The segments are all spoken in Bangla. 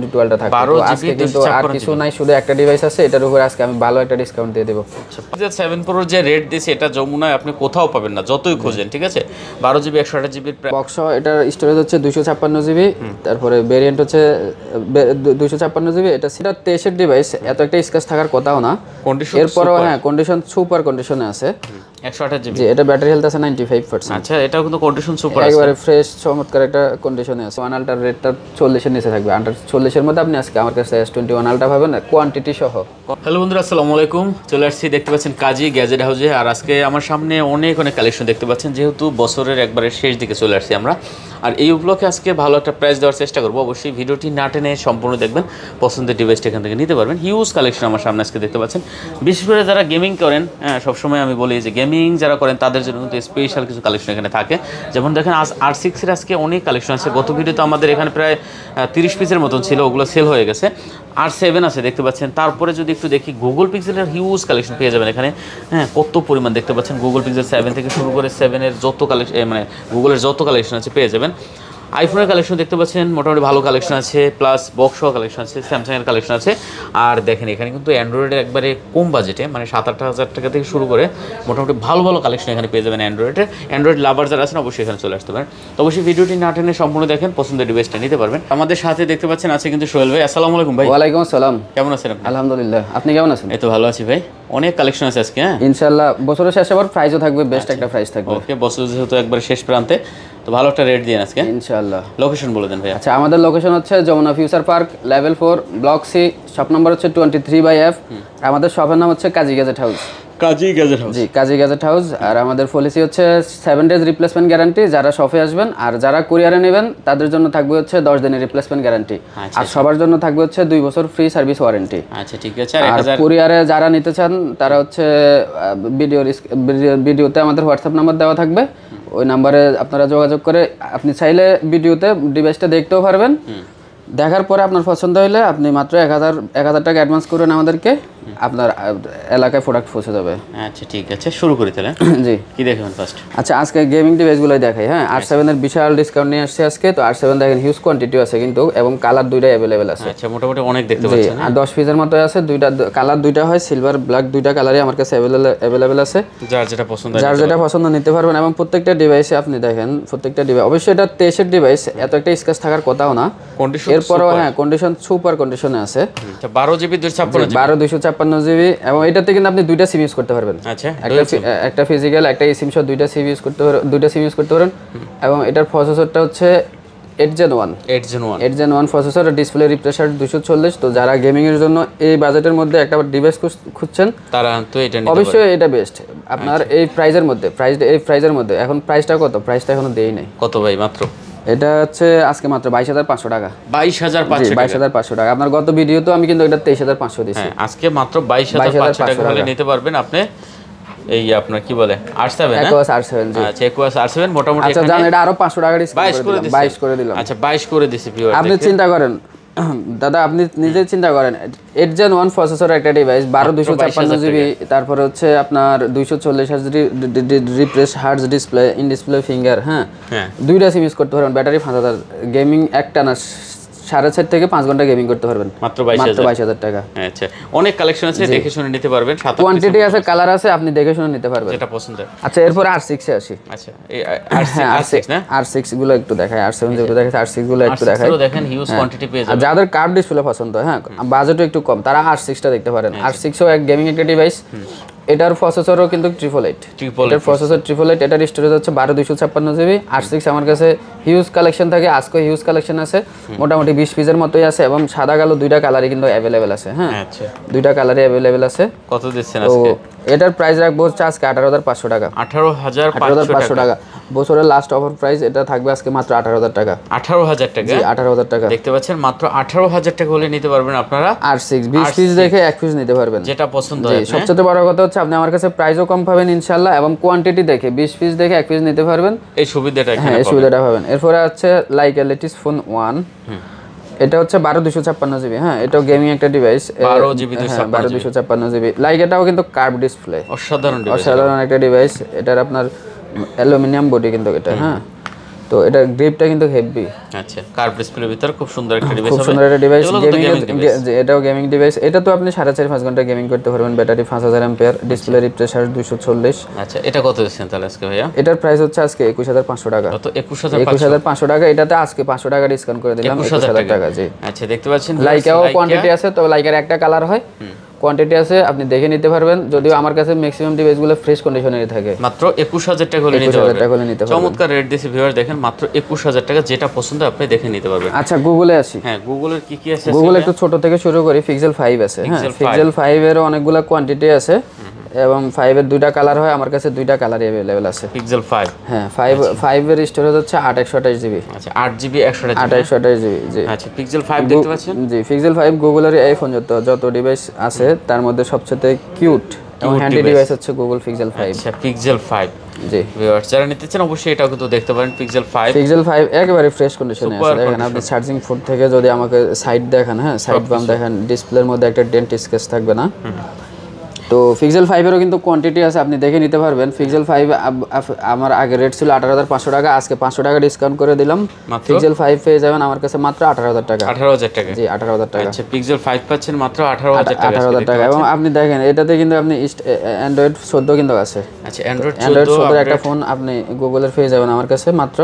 12টা থাকে তো আজকে কিন্তু আর কিছু নাই, শুধু একটা ডিভাইস আছে, এটার উপরে আজকে আমি ভালো একটা ডিসকাউন্ট দিয়ে দেব। আচ্ছা 7 Pro যে রেট দিয়েছে এটা যমুনায় আপনি কোথাও পাবেন না যতই খোঁজেন, ঠিক আছে? 12GB 128GB বক্স, এটার স্টোরেজ হচ্ছে 256GB, তারপরে ভেরিয়েন্ট হচ্ছে 256GB। এটা 23 এর ডিভাইস, এত একটা স্ক্র্যাচ থাকার কথাও না। এরপরও হ্যাঁ কন্ডিশন সুপার কন্ডিশনে আছে। 128GB জি, এটা ব্যাটারি হেলথ আছে 95%। আচ্ছা, এটাও কিন্তু কন্ডিশন সুপার আছে, একবারে ফ্রেশ চমৎকার একটা কন্ডিশনে আছে। 1 আলট্রার রেটটা 40 এর নিচে থাকবে, আন্ডার 40 এর মধ্যে আপনি আজকে আমার কাছে S21 আলট্রা পাবেন কোয়ান্টিটি সহ। হ্যালো বন্ধুরা, আসসালামু আলাইকুম। চলে আসছি, দেখতে পাচ্ছেন কাজী গ্যাজেট হাউসে। আর আজকে আমার সামনে অনেক কালেকশন দেখতে পাচ্ছেন, যেহেতু বছরের একবারে শেষ দিকে চলে আসছি আমরা। আর এই উপলক্ষে আজকে ভালো একটা প্রাইস দেওয়ার চেষ্টা করবো। অবশ্যই ভিডিওটি না টেনে সম্পূর্ণ দেখবেন, পছন্দের ডিভাইসটা এখান থেকে নিতে পারবেন। হিউজ কালেকশন আমার সামনে আজকে দেখতে পাচ্ছেন। বিশেষ করে যারা গেমিং করেন, হ্যাঁ সবসময় আমি বলি যে গেমিং যারা করেন তাদের জন্য কিন্তু স্পেশাল কিছু কালেকশন এখানে থাকে। যেমন দেখেন R6 এর আজকে অনেক কালেকশন আছে। গত ভিডিওতে আমাদের এখানে প্রায় 30 পিসের মতন ছিল, ওগুলো সেল হয়ে গেছে। R7 আছে দেখতে পাচ্ছেন। তারপরে যদি একটু দেখি গুগল পিক্সেলের হিউজ কালেকশন পেয়ে যাবেন এখানে। হ্যাঁ, কত পরিমাণ দেখতে পাচ্ছেন। গুগল পিক্সেল 7 থেকে শুরু করে 7-এর যত কালেকশন, মানে গুগলের যত কালেকশন আছে পেয়ে যাবেন। আইফোনের কালেকশন দেখতে পাচ্ছেন, মোটামুটি ভালো কালেকশন আছে, প্লাস বক্স কালেকশন আছে, স্যামসাংয়ের কালেকশন আছে। আর দেখেন এখানে কিন্তু অ্যান্ড্রয়েডের একবারে কম বাজেটে, মানে 7-8 হাজার টাকা থেকে শুরু করে মোটামুটি ভালো ভালো কালেকশন এখানে পেয়ে যাবেন অ্যান্ড্রয়েডের। অ্যান্ড্রয়েড লাভার যারা আছেন অবশ্যই এখানে চলে আসতে পারেন। তো অবশ্যই ভিডিওটি না টেনে সম্পূর্ণ দেখেন, পছন্দের ডিভাইসটা নিতে পারবেন। আমাদের সাথে দেখতে পাচ্ছেন আছে কিন্তু সোহেল ভাই। আসসালামু আলাইকুম ভাই। ওয়ালাইকুম আসসালাম। কেমন আছেন আপনি? আলহামদুলিল্লাহ, আপনি কেমন আছেন? এই তো ভালো আছি ভাই। অনেক কালেকশন আছে আজকে। হ্যাঁ ইনশাআল্লাহ বছরের শেষে আবার প্রাইসও থাকবে, বেস্ট একটা প্রাইস থাকবে। ওকে, বছর যেহেতু একবার শেষ প্রান্তে, তো ভালো একটা রেট দিন আজকে ইনশাআল্লাহ। লোকেশন বলে দেন ভাই। আচ্ছা, আমাদের লোকেশন হচ্ছে Jamuna future park, level 4, block C, shop number হচ্ছে 23/F। আমাদের শপের নাম হচ্ছে Kazi gadget house. Kazi gadget house. জি, কাজী গ্যাজেট হাউস। আর আমাদের পলিসি হচ্ছে 7 ডেজ রিপ্লেসমেন্ট গ্যারান্টি যারা শপে আসবেন, আর যারা কুরিয়ারে নেবেন তাদের জন্য থাকবে হচ্ছে 10 দিনের রিপ্লেসমেন্ট গ্যারান্টি। আর সবার জন্য থাকবে হচ্ছে 2 বছর ফ্রি সার্ভিস ওয়ারেন্টি। আচ্ছা ঠিক আছে। আর কুরিয়ারে যারা নিতে চান তারা হচ্ছে ভিডিওতে আমাদের হোয়াটসঅ্যাপ নাম্বার দেওয়া থাকবে, ওই নাম্বারে আপনারা যোগাযোগ করে আপনি চাইলে ভিডিওতে ডিভাইসটা দেখতেও পারবেন। দেখার পরে আপনার পছন্দ হলে আপনি মাত্র 1000 টাকা অ্যাডভান্স করুন আমাদেরকে, আপনার এলাকায় প্রোডাক্ট পৌঁছে যাবে। আচ্ছা ঠিক আছে, শুরু করি তাহলে। জি, কি দেখবেন ফার্স্ট? আচ্ছা, আজকে গেমিং ডিভাইসগুলোই দেখাই। হ্যাঁ, R7 এর বিশাল ডিসকাউন্ট নিয়ে আসছে আজকে। তো R7 দেখেন হিউজ কোয়ান্টিটি আছে কিন্তু, এবং কালার দুইটাই अवेलेबल আছে। আচ্ছা, মোটামুটি অনেক দেখতে পাচ্ছেন। আর 10 পিসের মতো আছে, দুইটা কালার, দুইটা হয় সিলভার ব্ল্যাক, দুইটা কালারই আমার কাছে अवेलेबल আছে। যার যেটা পছন্দ নিতে পারবেন। এবং প্রত্যেকটা ডিভাইসে আপনি দেখেন, প্রত্যেকটা ডিভাইস, অবশ্যই এটা 23 এর ডিভাইস, এত একটা স্ক্র্যাচ থাকার কথাও না। এরপরও হ্যাঁ কন্ডিশন সুপার কন্ডিশনে আছে। আচ্ছা, 12GB 256GB, এবং এটাতে কিন্তু আপনি দুইটা সিম ইউজ করতে পারবেন। আচ্ছা, একটা ফিজিক্যাল, একটা সিম সহ দুইটা সিম ইউজ করতে পারেন। এবং এটার প্রসেসরটা হচ্ছে 8 Gen 1 processor, display refresh rate 240। তো যারা গেমিং এর জন্য এই বাজেটের মধ্যে একটা ডিভাইস খুঁজছেন তারা তো এটা নিতে পারবে। অবশ্যই এটা বেস্ট আপনার এই প্রাইজের মধ্যে। এখন প্রাইসটা কত? প্রাইসটা এখনো দেই নাই। কত ভাই? মাত্র এটা হচ্ছে আজকে মাত্র 22,500 টাকা। 22,500 টাকা। আপনার গত ভিডিও তো আমি কিন্তু এটা 23,500 দিয়েছি। হ্যাঁ, আজকে মাত্র 22,500 টাকা হলে নিতে পারবেন আপনি। এই আপনার কি বলে R7, Aquos R7। জি, আচ্ছা Aquos R7 মোটামুটি। আচ্ছা জান, এটা আরো 500 টাকা ডিসকাউন্ট 22 করে দিলাম। আচ্ছা 22 করে দিছি ভিউয়ার। আপনি চিন্তা করেন দাদা, আপনি নিজে চিন্তা করেন, 8 Gen 1 প্রসেসর একটা ডিভাইস, 256GB, তারপরে হচ্ছে আপনার 240 hertz refresh hertz display, in display finger. হ্যাঁ, দুইটা সিম ইউজ করতে পারবেন, ব্যাটারি 5000, গেমিং একটা না 4.5 থেকে 5 ঘন্টা গেমিং করতে পারবেন মাত্র 22,000 টাকা। আচ্ছা, অনেক কালেকশন আছে, দেখে শুনে নিতে পারবেন। কোয়ান্টিটি আছে, কালার আছে, আপনি দেখে শুনে নিতে পারবেন যেটা পছন্দ। আচ্ছা, এরপর R6 এ আসি। আচ্ছা, এই R6 না, R6 গুলো একটু দেখাই। R7 যেগুলো দেখাই, R6 গুলো একটু দেখাই। দেখেন হিউজ কোয়ান্টিটি পেয়ে যাবেন। যাদের কার্ভ ডিসপ্লে পছন্দ, হ্যাঁ বাজেটও একটু কম, তারা R6 টা দেখতে পারেন। R6 ও এক গেমিং একটা ডিভাইস। এটার প্রসেসরও কিন্তু 888। এটার প্রসেসর 888, এটার স্টোরেজ হচ্ছে 256GB। R6 আমার কাছে হিউজ কালেকশন থাকে, আজকে হিউজ কালেকশন আছে, মোটামুটি 20 পিসের মতোই আছে, এবং সাদা কালো দুইটা কালারই কিন্তু अवेलेबल আছে। হ্যাঁ, আচ্ছা, দুইটা কালারই अवेलेबल আছে। কত দিচ্ছেন আজকে? এটার প্রাইস রাখবো হচ্ছে আজকে 18,500 টাকা। 18,500 টাকা বছরের লাস্ট অফার প্রাইস। এটা থাকবে আজকে মাত্র 18,000 টাকা। 18,000 টাকা? জি, 18,000 টাকা দেখতে পাচ্ছেন, মাত্র 18,000 টাকা হলে নিতে পারবেন আপনারা R6 20 পিস দেখে 1 পিস নিতে পারবেন, যেটা পছন্দ হয়। সবচেয়ে বড় কথা হচ্ছে আপনি আমার কাছে প্রাইসও কম পাবেন ইনশাআল্লাহ, এবং কোয়ান্টিটি দেখে 20 পিস দেখে 1 পিস নিতে পারবেন। এই সুবিধাটা এখানে পাবেন। এরপরে আছে লাইকা লেটিস ফোন 1। এটা হচ্ছে 256GB। হ্যাঁ, এটাও গেমিং একটা ডিভাইস, 256GB। লাইক এটাও কিন্তু কার্ভ ডিসপ্লে, অসাধারণ একটা ডিভাইস। এটার আপনার অ্যালুমিনিয়াম বডি কিন্তু এটা। হ্যাঁ, তো এটা গ্রিপটা কিন্তু হেভি। আচ্ছা, কার্ভ ডিসপ্লের ভিতর খুব সুন্দর একটা ডিভাইস খুব হবে। সুন্দর একটা ডিভাইস, এগুলো গেমিং গেমিং এটাও গেমিং ডিভাইস। এটা তো আপনি 4.5 ঘন্টা গেমিং করতে পারবেন, battery 5000 ampere, display refresh rate 240। আচ্ছা, এটা কত দিচ্ছেন তাহলে আজকে ভাইয়া? এটার প্রাইস হচ্ছে আজকে 21500 টাকা। কত? 21500। 21500 টাকা। এটাতে আজকে 500 টাকা ডিসকাউন্ট করে দিলাম, 21000 টাকা। জি আচ্ছা, দেখতে পাচ্ছেন লাইকাও কোয়ান্টিটি আছে, তো লাইকার একটা কালার হয়, কোয়ান্টিটি আছে, আপনি দেখে নিতে পারবেন। যদিও আমার কাছে ম্যাক্সিমাম ডিভাইসগুলো ফ্রেশ কন্ডিশনেরই থাকে। মাত্র 21000 টাকা হলে নিতে পারবেন। চমৎকার রেট দিয়েছে ভিউয়ার, দেখেন মাত্র 21000 টাকা, যেটা পছন্দ আপনি দেখে নিতে পারবেন। আচ্ছা, গুগলে আসি। হ্যাঁ, গুগলের কি কি আছে? গুগল একটু ছোট থেকে শুরু করি। পিক্সেল 5 আছে। হ্যাঁ, পিক্সেল 5 এর অনেকগুলো কোয়ান্টিটি আছে এবং 5 এর দুইটা কালার হয়, আমার কাছে দুইটা কালারই अवेलेबल আছে। পিক্সেল 5, হ্যাঁ, 5 এর স্টোরেজ হচ্ছে 8/128 জিবি। আচ্ছা, 8 জিবি 128 জিবি। জি আচ্ছা, পিক্সেল 5 দেখতে পাচ্ছেন। জি, পিক্সেল 5 গুগলের আইফোন যত ডিভাইস আছে তার মধ্যে সবচেয়ে কিউট এবং হ্যান্ডি ডিভাইস হচ্ছে গুগল পিক্সেল 5। আচ্ছা, পিক্সেল 5। জি ভিউয়ার্স, যারা নিতে চান অবশ্যই এটাও কিন্তু দেখতে পারেন। পিক্সেল 5 একেবারে ফ্রেশ কন্ডিশনে আছে। দেখেন আপনি চার্জিং পোর্ট থেকে যদি আমাকে সাইড দেখেন, হ্যাঁ সাইড বাম দেখেন, ডিসপ্লের মধ্যে একটা ডেন্ট স্কেচ থাকবে না। তো পিক্সেল 5 এরও কিন্তু কোয়ান্টিটি আছে, আপনি দেখে নিতে পারবেন। পিক্সেল 5 আমার আগে রেট ছিল 18500 টাকা, আজকে 500 টাকা ডিসকাউন্ট করে দিলাম। পিক্সেল 5 পেয়ে যাবেন আমার কাছে মাত্র 18000 টাকা। 18000 টাকা? জি, 18000 টাকা। আচ্ছা, পিক্সেল 5 পাচ্ছেন মাত্র 18000 টাকা। 18000 টাকা। এবং আপনি দেখেন এটাতে কিন্তু আপনি অ্যান্ড্রয়েড 14 কিন্তু আছে। আচ্ছা, অ্যান্ড্রয়েড 14 একটা ফোন আপনি গুগলের পেয়ে যাবেন আমার কাছে মাত্র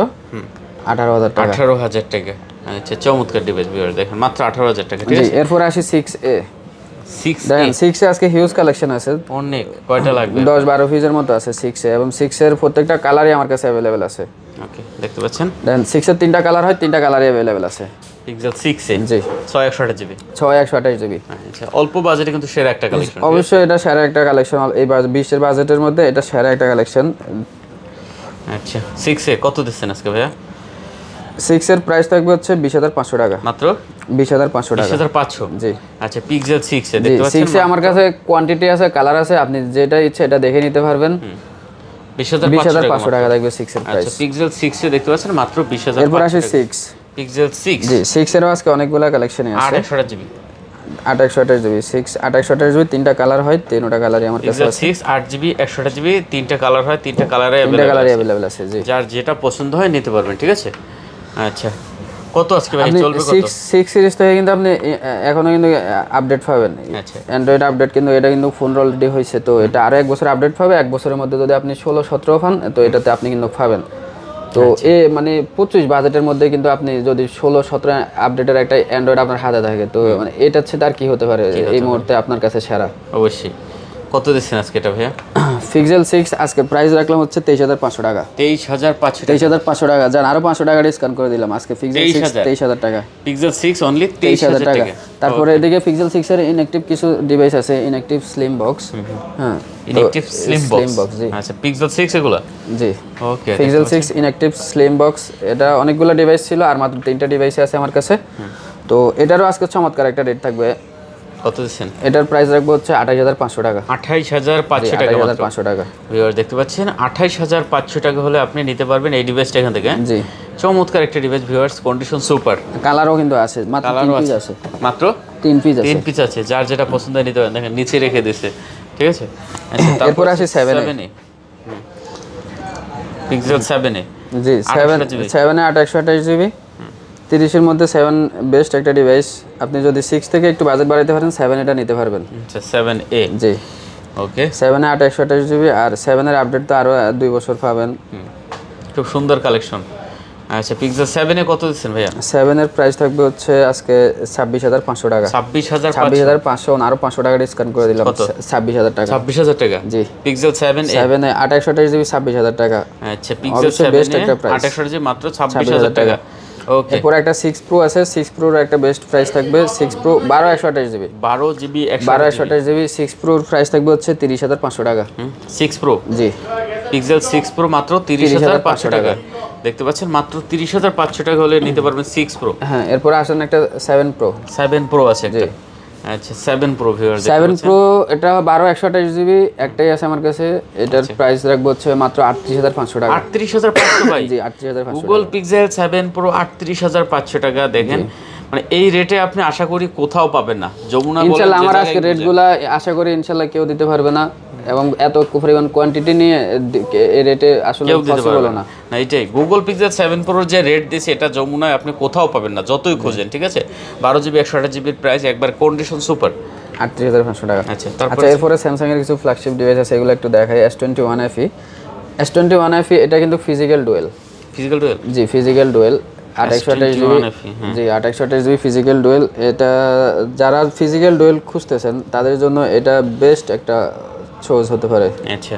18000 টাকা। 18000 টাকা। আচ্ছা, চমৎকার ডিভাইস ভিউয়ার, দেখেন মাত্র 18000 টাকা। ঠিক আছে, এরপর আসি 6A। 6A, দেখেন 6A আজকে হিউজ কালেকশন আছে, অনেক। কয়টা লাগবে? 10-12 পিসের মতো আছে 6A, এবং 6 এর প্রত্যেকটা কালারই আমার কাছে अवेलेबल আছে। ওকে, দেখতে পাচ্ছেন। দেখেন 6 এর 3টা কালার হয়, 3টা কালারই अवेलेबल আছে। পিক্সেল 6A, জি, 6128 জিবি। 6128 জিবি। আচ্ছা, অল্প বাজেটে কিন্তু সেরা একটা কালেকশন। অবশ্যই এটা সেরা একটা কালেকশন, এই 20 এর বাজেটের মধ্যে এটা সেরা একটা কালেকশন। আচ্ছা, 6A কত দিচ্ছেন আজকে ভাইয়া? 6 এর প্রাইস থাকবে হচ্ছে 20500 টাকা। মাত্র 20500 টাকা। 20500? জি। আচ্ছা, পিক্সেল 6A জি, দেখতে পাচ্ছেন। 6 এ আমার কাছে কোয়ান্টিটি আছে, কালার আছে, আপনি যেটা ইচ্ছে এটা দেখে নিতে পারবেন। 20500 টাকা থাকবে 6 এর প্রাইস। আচ্ছা, পিক্সেল 6A দেখতে পাচ্ছেন মাত্র 20500। এরপর আসে 6 পিক্সেল 6। জি, 6 এরও আজকে অনেকগুলো কালেকশনই আছে। 828 জিবি। 828 জিবি 6 828 জিবি, 3টা কালার হয়, 3টা কালারই আমার কাছে আছে। 6 8 জিবি 128 জিবি, 3টা কালার হয়, 3টা কালারে अवेलेबल আছে। জি, যার যেটা পছন্দ হয় নিতে পারবেন। ঠিক আছে, আচ্ছা কত আজকে ভাই চলবে কত? 6 সিরিজ থেকে কিন্তু আপনি এখনো কিন্তু আপডেট পাবেন। আচ্ছা, অ্যান্ড্রয়েড আপডেট কিন্তু এটা কিন্তু ফোন অলরেডি হয়েছে, তো এটা আরো এক বছর আপডেট পাবে। এক বছরের মধ্যে যদি আপনি 16-17 পান, তো এটাতে আপনি কিন্তু পাবেন। তো মানে 25 বাজেটের মধ্যে কিন্তু আপনি যদি 16-17 আপডেটের একটা অ্যান্ড্রয়েড আপনার হাতে থাকে, তো মানে এটা হচ্ছে তার কি হতে পারে এই মুহূর্তে আপনার কাছে সেরা। অবশ্যই। কত দিচ্ছেন আজকে এটা ভাইয়া? পিক্সেল 6 আজকে প্রাইস রাখলাম হচ্ছে 23500 টাকা। 23500? 23500 টাকা, যান আরো 500 টাকা ডিসকাউন্ট করে দিলাম আজকে। পিক্সেল 6 23000 টাকা। পিক্সেল 6 অনলি 23000 টাকা। তারপরে এদিকে পিক্সেল 6 এর ইনঅ্যাকটিভ কিছু ডিভাইস আছে, ইনঅ্যাকটিভ স্লিম বক্স। হ্যাঁ, ইনঅ্যাকটিভ স্লিম বক্স। জি, আচ্ছা, পিক্সেল 6 এগুলা? জি, ওকে। পিক্সেল 6 ইনঅ্যাকটিভ স্লিম বক্স, এটা অনেকগুলো ডিভাইস ছিল আর মাত্র 3টা ডিভাইস আছে আমার কাছে। তো এটারও আজকে চমৎকার একটা রেট থাকবে। কত দিচ্ছেন? এটার প্রাইস রাখবো হচ্ছে 28500 টাকা। 28500 টাকা? 28500 টাকা। ভিউয়ার দেখতে পাচ্ছেন 28500 টাকা হলে আপনি নিতে পারবেন এই ডিভাইসটা এখান থেকে। জি, চমৎকার একটা ডিভাইস ভিউয়ার্স, কন্ডিশন সুপার। কালারও কিন্তু আছে, মাত্র 3 পিস আছে। মাত্র 3 পিস আছে। 3 পিস আছে, যার যেটা পছন্দ হয় নিতে পারেন। দেখেন নিচে রেখে দিয়েছে। ঠিক আছে, আচ্ছা এরপর আসি 7A। Pixel 7A। জি, 7A 828 জিবি। 30 এর মধ্যে 7 বেস্ট একটা ডিভাইস। আপনি যদি 6 থেকে একটু বাজেট বাড়াতে পারেন, 7 এটা নিতে পারবেন। আচ্ছা, 7A। জি, ওকে। 7A 828 জিবি, আর 7 এর আপডেট তো আরো 2 বছর পাবেন। খুব সুন্দর কালেকশন। আচ্ছা, পিক্সেল 7A কত দিচ্ছেন ভাইয়া? 7 এর প্রাইস থাকবে হচ্ছে আজকে 26500 টাকা। 26500? আরো 500 টাকা ডিসকাউন্ট করে দিলাম, 26000 টাকা। 26000 টাকা? জি। পিক্সেল 7A 828 জিবি 26000 টাকা। আচ্ছা, পিক্সেল 7A 828 জিবি মাত্র 26000 টাকা। ওকে। এরপর একটা 6 প্রো আছে, 6 প্রোর একটা বেস্ট প্রাইস থাকবে। 6 প্রো 12128 জিবি। 12 জিবি 12128 জিবি 6 প্রোর প্রাইস থাকবে হচ্ছে 30500 টাকা। 6 প্রো? জি, পিক্সেল 6 প্রো মাত্র 30500 টাকা। দেখতে পাচ্ছেন মাত্র 30500 টাকা হলে নিতে পারবেন 6 প্রো। হ্যাঁ, এরপর আসেন একটা 7 প্রো। 7 প্রো আছে একটা। আচ্ছা, 7 প্রো ভিউয়ার 7 প্রো এটা 12128 জিবি একটাই আছে আমার কাছে। এটার প্রাইস রাখবো হচ্ছে মাত্র 38500 টাকা। 38500 ভাই? জি, 38500। গুগল পিক্সেল 7 প্রো 38500 টাকা। দেখেন মানে এই রেটে আপনি আশা করি কোথাও পাবেন না। যমুনা বলেন, ইনশাআল্লাহ আমার আজকে রেটগুলা আশা করি ইনশাআল্লাহ কেউ দিতে পারবে না। এবং এত পরিমাণ কোয়ান্টিটি নিয়ে এই রেটে আসলে কেউ দিতে পসিবল পারবে না। না। এইটাই গুগল পিক্সেল 7 প্রো যে রেট দিয়েছে এটা যমুনায় আপনি কোথাও পাবেন না, যতই খোঁজেন। ঠিক আছে, 12 জিবি 128 জিবির প্রাইস, একবার কন্ডিশন সুপার, 38,500 টাকা। আচ্ছা আচ্ছা, এরপরে স্যামসাং এর কিছু ফ্ল্যাগশিপ ডিভাইস আছে, এগুলো একটু দেখাই। S21 FE, S21 FE এটা কিন্তু ফিজিক্যাল ডুয়েল। Physical dual? জি, ফিজিক্যাল ডুয়েল, 2828 জিবি। জি, 2828 জিবি ফিজিক্যাল ডুয়েল। এটা যারা ফিজিক্যাল ডুয়েল খুঁজতেছেন তাদের জন্য এটা বেস্ট একটা চয়েস হতে পারে। আচ্ছা,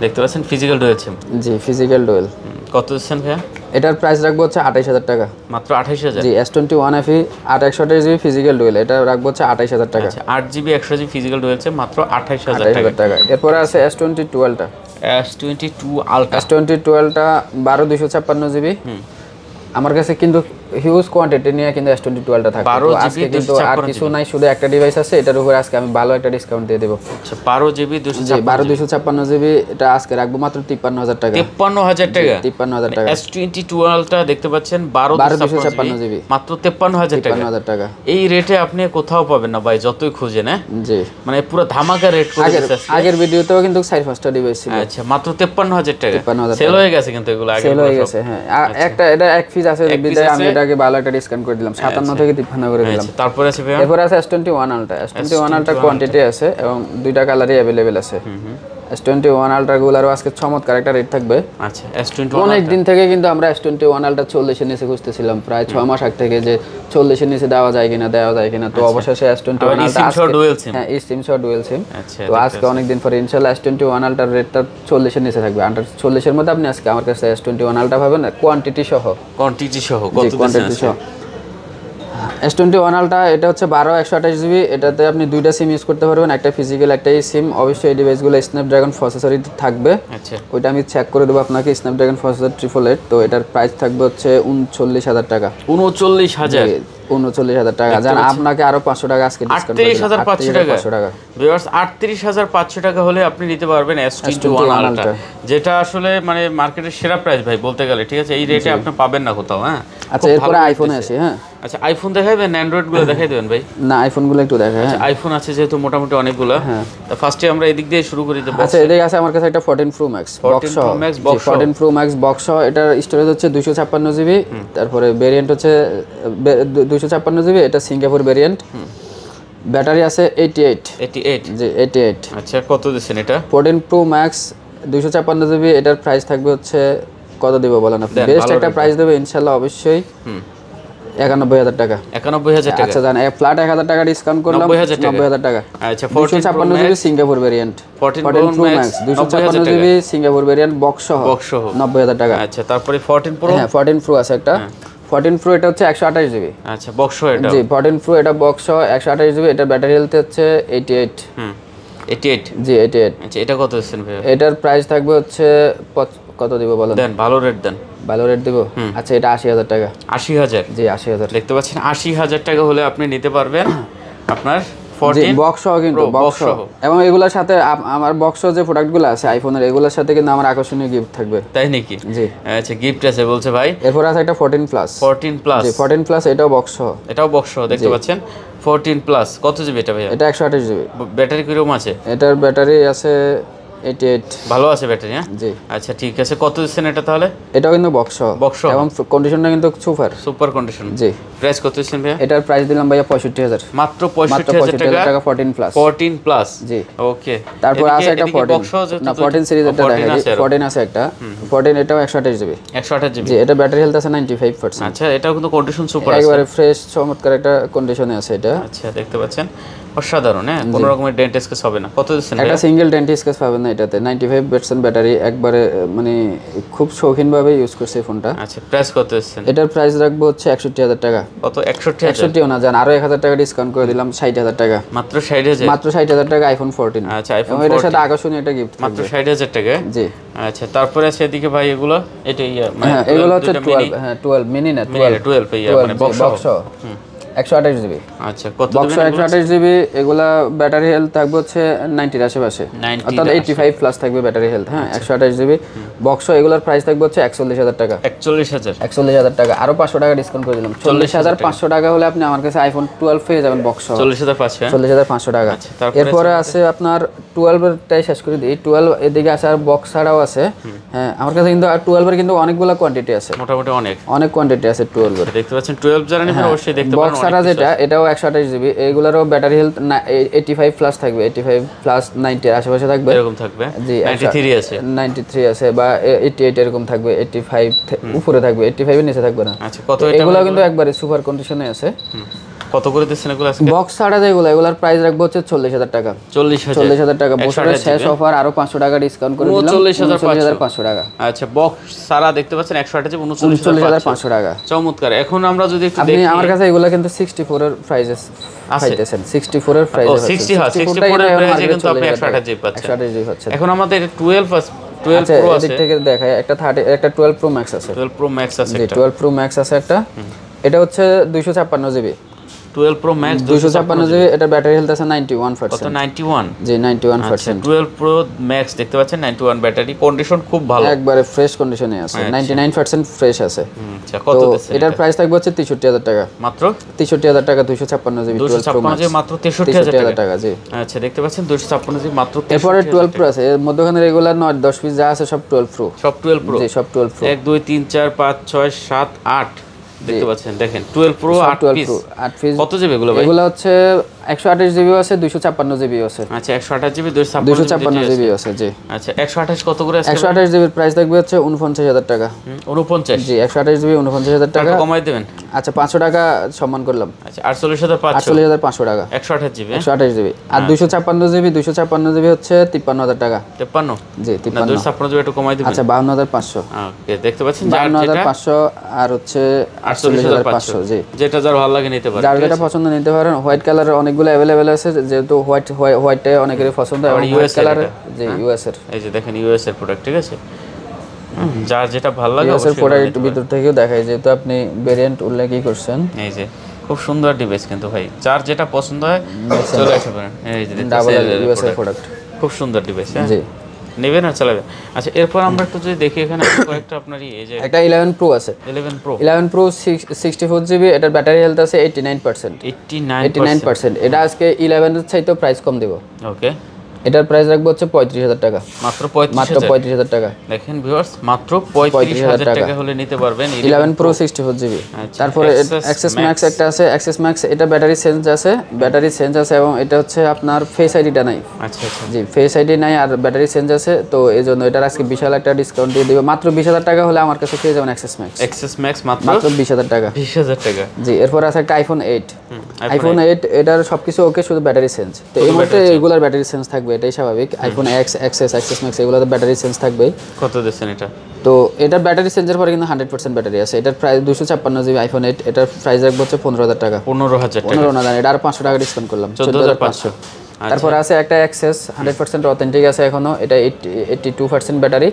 দেখতে পাচ্ছেন ফিজিক্যাল ডুয়েল সিম। জি, ফিজিক্যাল ডুয়েল। কত দিচ্ছেন ভাইয়া? এটার প্রাইস রাখবো হচ্ছে 28,000 টাকা। মাত্র 28,000? জি, S21 FE 2828 GB physical dual, এটা রাখবো হচ্ছে 28,000 টাকা। আচ্ছা, 8 জিবি 100 জিবি ফিজিক্যাল ডুয়েল সিম মাত্র 28,000 টাকা। এরপরে আছে S22টা। S22 ultra. S22টা 12/256 জিবি। আমার কাছে কিন্তু হিউজ কোয়ান্টিটি নিয়ে কিন্তু S22টা থাকে। আজকে কিন্তু আর কিছু নাই, শুধু একটা ডিভাইস আছে, এটার উপরে আজকে আমি ভালো একটা ডিসকাউন্ট দিয়ে দেব। আচ্ছা, 12 জিবি 256 জিবি, এটা আজকে রাখবো মাত্র 53,000 টাকা। 53,000 টাকা? 53,000 টাকা। S22টা দেখতে পাচ্ছেন 12/256 জিবি মাত্র 53,000 টাকা। এই রেটে আপনি কোথাও পাবেন না ভাই, যতই খুঁজেন। হ্যাঁ জি, মানে পুরো ধামাকা রেট করে দিয়েছে। আগের ভিডিওতেও কিন্তু 4-5টা ডিভাইস ছিল। আচ্ছা, মাত্র 53,000 টাকা সেল হয়ে গেছে, কিন্তু এগুলো আগে সেল হয়ে গেছে। হ্যাঁ, একটা এটা এক পিস আছে, বিদায় আমি এটাকে ভালো একটা ডিসকাউন্ট করে দিলাম, 57 থেকে 53 করে দিলাম। তারপরে আছে ভাই, এরপর আছে S21 ultra. S21 ultra quantity আছে এবং দুইটা কালারই अवेलेबल আছে। S21 আলট্রা গুলারও আজকে চমৎকার একটা রেট থাকবে। আচ্ছা, S21 অনেক দিন থেকে কিন্তু আমরা S21 আলট্রা 40 এর নিচে খুঁজতেছিলাম, প্রায় 6 মাস আগ থেকে, যে 40 এর নিচে দেওয়া যায় কিনা। তো অবশেষে S21 আলট্রা আজকে, হ্যাঁ, এই সিম সহ ডুয়াল সিম। তো আজকে অনেক দিন পরে ইনশাআল্লাহ S21 আলট্রার রেটটা 40 এর নিচে থাকবে। আন্ডার 40 এর মধ্যে আপনি আজকে আমার কাছে S21 আলট্রা পাবেন, কোয়ান্টিটি সহ। কত কোয়ান্টিটি সহ S21 আলট্রা, এটা হচ্ছে 12/128 জিবি। এটাতে আপনি দুইটা সিম ইউজ করতে পারবেন, একটা ফিজিক্যাল, একটা সিম। অবশ্যই এই ডিভাইসগুলো স্ন্যাপড্রাগন প্রসেসরই থাকবে। আচ্ছা, ওইটা আমি চেক করে দেবো আপনাকে, স্ন্যাপড্রাগন প্রসেসর 888। তো এটার প্রাইস থাকবে হচ্ছে 39,000 টাকা। 39,000 টাকা। জান, আপনাকে আরো 500 টাকা আজকে ডিসকাউন্ট করে 38,500 টাকা। ভিউয়ার্স, 38,500 টাকা হলে আপনি নিতে পারবেন S21 আলট্রা, যেটা আসলে মানে মার্কেটের সেরা প্রাইস ভাই বলতে গেলে। ঠিক আছে, এই রেটে আপনি পাবেন না কোথাও। হ্যাঁ, আচ্ছা, এরপরে আইফোনে আসি। হ্যাঁ, আচ্ছা, আইফোন দেখাবেন না অ্যান্ড্রয়েড গুলো দেখাই দেবেন ভাই? না, আইফোন গুলো একটু দেখাই। আচ্ছা, আইফোন আছে যেহেতু মোটামুটি অনেকগুলো। হ্যাঁ, তো ফার্স্টে আমরা এদিক দিয়ে শুরু করি। আচ্ছা, এদিকে আছে আমার কাছে একটা 14 Pro Max বক্স সহ। 14 Pro Max বক্স সহ, এটার স্টোরেজ হচ্ছে 256 জিবি। তারপরে ভেরিয়েন্ট হচ্ছে 256 জিবি, এটা সিঙ্গাপুর ভেরিয়েন্ট। ব্যাটারি আছে 88। জি, 88। আচ্ছা, কত দিচ্ছেন এটা? 14 Pro Max 256 জিবি, এটার প্রাইস থাকবে হচ্ছে, কত দিব বলেন আপনি? বেস্ট একটা প্রাইস দেবে ইনশাআল্লাহ, অবশ্যই 91,000 টাকা। 91,000 টাকা? আচ্ছা, জান, ফ্ল্যাট 1,000 টাকা ডিসকাউন্ট করলাম, 90,000 টাকা। আচ্ছা, 256 GB Singapore variant, 14 Pro Max 256 GB Singapore variant box সহ 90,000 টাকা। আচ্ছা, তারপরে 14 Pro? হ্যাঁ, 14 Pro আছে একটা। 14 Pro এটা হচ্ছে 128 জিবি। আচ্ছা, বক্স সহ এটা? জি, 14 Pro এটা বক্স সহ 128 জিবি। এটা ব্যাটারি হেলথ হচ্ছে 88। 88? জি, 88। আচ্ছা, এটা কত দিচ্ছেন ভাই? এটার প্রাইস থাকবে হচ্ছে, কত দিব বলেন? দেন, ভালো রেট দেন। ভালো রেট দিব। আচ্ছা, এটা 80,000 টাকা। 80,000? জি, 80,000। দেখতে পাচ্ছেন 80,000 টাকা হলে আপনি নিতে পারবেন আপনার 14 বক্স সহ, কিন্তু বক্স সহ। এবং এগুলোর সাথে আমার বক্স যে প্রোডাক্টগুলো আছে আইফোনের, এগুলোর সাথে কিন্তু আমার আকর্ষণীয় গিফট থাকবে। তাই নাকি? জি। আচ্ছা, গিফট আছে বলছে ভাই। এরপর আছে একটা 14 প্লাস। 14 প্লাস? জি, 14 প্লাস, এটাও বক্স সহ। এটাও বক্স সহ, দেখতে পাচ্ছেন 14 প্লাস। কত জিবি এটা ভাইয়া? এটা 128 জিবি। ব্যাটারি কিরকম আছে? এটার ব্যাটারি আছে 88। ভালো আছে ব্যাটারি? হ্যাঁ, জি। আচ্ছা, ঠিক আছে। কত দিচ্ছেন এটা তাহলে? এটাও কিন্তু বক্স সহ, এবং কন্ডিশনটা কিন্তু সুপার কন্ডিশন। জি। প্রাইস কত দিচ্ছেন ভাইয়া? এটার প্রাইস দিলাম ভাইয়া 65,000। মাত্র 65,000 টাকা 14 প্লাস। 14 প্লাস? জি। ওকে। তারপর আছে একটা 14 না, 14 সিরিজ এটা দেখাই। 14 আছে একটা 14, এটাও 128 জিবি। 128 জিবি? জি, এটা ব্যাটারি হেলথ আছে 95%। আচ্ছা, এটাও কিন্তু কন্ডিশন সুপার আছে, একবারে ফ্রেশ চমৎকার একটা কন্ডিশনে আছে এটা। আচ্ছা, দেখতে পাচ্ছেন অসাধারণ। হ্যাঁ, কোনো রকমের ডেন্ট স্কেচ হবে না। কত দিচ্ছেন? একটা সিঙ্গেল ডেন্ট স্কেচ পাবেন না এটাতে। 95% ব্যাটারি, একবারে মানে খুব শৌখিনভাবে ইউজ করছে এই ফোনটা। আচ্ছা, প্রাইস কত দিচ্ছেন? এটার প্রাইস রাখবো হচ্ছে 61,000 টাকা। কত? 61,000? না, জান, আরো 1,000 টাকা ডিসকাউন্ট করে দিলাম, 60,000 টাকা। মাত্র 60,000? মাত্র 60,000 টাকা আইফোন 14। আচ্ছা, আইফোন 14 এটার সাথে আকর্ষণীয় একটা গিফট মাত্র 60,000 টাকা? জি। আচ্ছা, তারপরে আছে এদিকে ভাই এগুলো, এটা মানে এগুলো হচ্ছে 12। হ্যাঁ, 12 মিনি না, 12 মানে বক্স সহ। 128 জিবি। আচ্ছা কত বক্স 128 জিবি, এগুলা ব্যাটারি হেলথ থাকবে হচ্ছে 90 এর আশেপাশে, অর্থাৎ 85 প্লাস থাকবে ব্যাটারি হেলথ। হ্যাঁ 128 জিবি বক্স, এগুলোর প্রাইস থাকবে হচ্ছে 41000 টাকা। 41000 টাকা, আরো 500 টাকা ডিসকাউন্ট করে দিলাম। 40500 টাকা হলে আপনি আমার কাছে আইফোন 12 পেয়ে যাবেন বক্স সহ। 40500 টাকা। এরপরে আছে আপনার 12 এরটাই শেষ করে দিই। 12 এদিকে আছে আর বক্স ছাড়াও আছে। হ্যাঁ আমার কাছে কিন্তু 12 এর কিন্তু অনেকগুলো কোয়ান্টিটি আছে, মোটামুটি অনেক কোয়ান্টিটি আছে 12 এর। দেখতে পাচ্ছেন 12 যারা নেবেন অবশ্যই দেখতে পারেন। বক্স ছাড়া যেটা, এটাও 128 জিবি, এগুলোরও ব্যাটারি হেলথ 85 প্লাস থাকবে, 85 প্লাস 90 এর আশেপাশে থাকবে, এরকম থাকবে। জি 93 আছে, 93 আছে বা 88 এরকম থাকবে, 85 উপরে থাকবে, 85 এর নিচে থাকবে না। আচ্ছা কত এটা? এগুলো কিন্তু একবারে সুপার কন্ডিশনে আছে। কত করে দিচ্ছেন এগুলো আজকে? বক্স ছাড়া যেগুলো, এগুলোর প্রাইস রাখবো হচ্ছে 40000 টাকা। 40000 টাকা বছরের শেষ অফার, আরো 500 টাকা ডিসকাউন্ট করে দিলাম, 49500 টাকা। আচ্ছা বক্স ছাড়া দেখতে পাচ্ছেন 128 জিবি 39500 টাকা। চমৎকার। এখন আমরা যদি একটু আপনি দেখি, আমার কাছে এগুলো কিন্তু 64 এর প্রাইসেস পাইতেছেন, 64 এর প্রাইসে ও 60 হ্যাঁ 64 এর প্রাইসে কিন্তু আপনি 128 জিবি পাচ্ছেন। 128 জিবি হচ্ছে। এখন আমাদের 12 প্রো আছে, এদিক থেকে দেখায় একটা 30, একটা 12 প্রো ম্যাক্স আছে। 12 প্রো ম্যাক্স আছে জি একটা, 12 প্রো ম্যাক্স আছে একটা। এটা হচ্ছে 256 জিবি। 12 প্রো ম্যাক্স 256 জিবি, এটা ব্যাটারি হেলথ আছে 91%। কত? 91? জি 91%। 12 প্রো ম্যাক্স দেখতে পাচ্ছেন 91 ব্যাটারি, কন্ডিশন খুব ভালো, একবারে ফ্রেশ কন্ডিশনে আছে, 99% ফ্রেশ আছে। আচ্ছা কত দিচ্ছেন? এটার প্রাইস থাকবে হচ্ছে 63000 টাকা মাত্র। 63000 টাকা 256 জিবি 12 প্রো ম্যাক্স মাত্র 63000 টাকা। জি আচ্ছা দেখতে পাচ্ছেন 256 জিবি মাত্র। এরপরে 12 প্রো আছে, এর মধ্যখানে রেগুলার 9 10 পিস যা আছে সব 12 প্রো, সব 12 প্রো। জি সব 12 প্রো। 1 2 3 4 5 6 7 8 দেখতে পাচ্ছেন, দেখেন 12 প্রো 8 পিস। কত জিবি এগুলো ভাই? এগুলো হচ্ছে 128 জিবি আছে, 256 জিবি আছে। আচ্ছা 128 জিবি 256 জিবি আছে। জি আচ্ছা 128 কত করে আছে? 128 জিবির প্রাইস থাকবে হচ্ছে 49000 টাকা। 49? জি 128 জিবি 49000 টাকা কমাই দেবেন। আচ্ছা 500 টাকা সম্মান করলাম। আচ্ছা 48500 48500 টাকা 128 জিবি। 128 জিবি আর 256 জিবি হচ্ছে 53000 টাকা। 53? জি 53। 256 জিবি একটু কমাই দিবেন। আচ্ছা 52500। ওকে দেখতে পাচ্ছেন 52500 আর হচ্ছে 48500। জি যেটা যার ভালো লাগে নিতে পারেন, যার যেটা পছন্দ নিতে পারেন। হোয়াইট কালারের অনেকগুলো अवेलेबल আছে, যেহেতু হোয়াইটে অনেকেরই পছন্দ, এবং হোয়াইট কালার জি ইউএস এর, এই যে দেখেন ইউএস এর প্রোডাক্ট, ঠিক আছে যার যেটা ভালো লাগে ইউএস এর প্রোডাক্ট একটু ভিতর থেকেও দেখাই, যেহেতু আপনি ভেরিয়েন্ট উল্লেখই করছেন। এই যে খুব সুন্দর ডিভাইস কিন্তু ভাই, যার যেটা পছন্দ হয় চলে আসতে পারেন। এই যে ডাবল ইউএস এর প্রোডাক্ট, খুব সুন্দর ডিভাইস। হ্যাঁ জি নেবেন আর চালাবেন। আচ্ছা এরপর আমরা একটু যদি দেখি, এখানে কয়েকটা আপনার এই যে একটা 11 প্রো আছে। 11 প্রো 64 জিবি, এটার ব্যাটারি হেলথ আছে 89%। 89%। এটা আজকে 11 এর চাইতেও প্রাইস কম দেব। ওকে এটার প্রাইস রাখবো হচ্ছে 35000 টাকা। মাত্র 35000 টাকা। দেখেন ভিউয়ার্স মাত্র 35000 টাকা হলে নিতে পারবেন 11 প্রো 64 জিবি। তারপরে অ্যাক্সেস ম্যাক্স একটা আছে, অ্যাক্সেস ম্যাক্স, এটা ব্যাটারি চেঞ্জ আছে, এবং এটা হচ্ছে আপনার ফেস আইডিটা নাই। আচ্ছা আচ্ছা জি ফেস আইডি নাই আর ব্যাটারি চেঞ্জ আছে, তো এইজন্য এটার আজকে বিশাল একটা ডিসকাউন্ট দিয়ে দিব। মাত্র 20000 টাকা হলে আমার কাছে পেয়ে যাবেন অ্যাক্সেস ম্যাক্স মাত্র 20000 টাকা। 20000 টাকা। জি এরপর আছে একটা আইফোন 8। এটার সবকিছু ওকে, শুধু ব্যাটারি চেঞ্জ। তো এই মুহূর্তে এগুলার ব্যাটারি চেঞ্জ থাকবে, এটাই স্বাভাবিক। আইফোন এক্স, অ্যাক্সেস ম্যাক্স এগুলোতে ব্যাটারি চেঞ্জ থাকবে। কত দিচ্ছেন এটা? তো এটার ব্যাটারি চেঞ্জের পরে কিন্তু 100% ব্যাটারি আছে। এটার প্রাইস 256 জিবি আইফোন 8, এটার প্রাইস রাখবো হচ্ছে 15000 টাকা। 15000 এটা আর 500 টাকা ডিসকাউন্ট করলাম, 14500। তারপর আছে একটা অ্যাক্সেস 100% অথেন্টিক আছে এখনো, এটা 82% ব্যাটারি,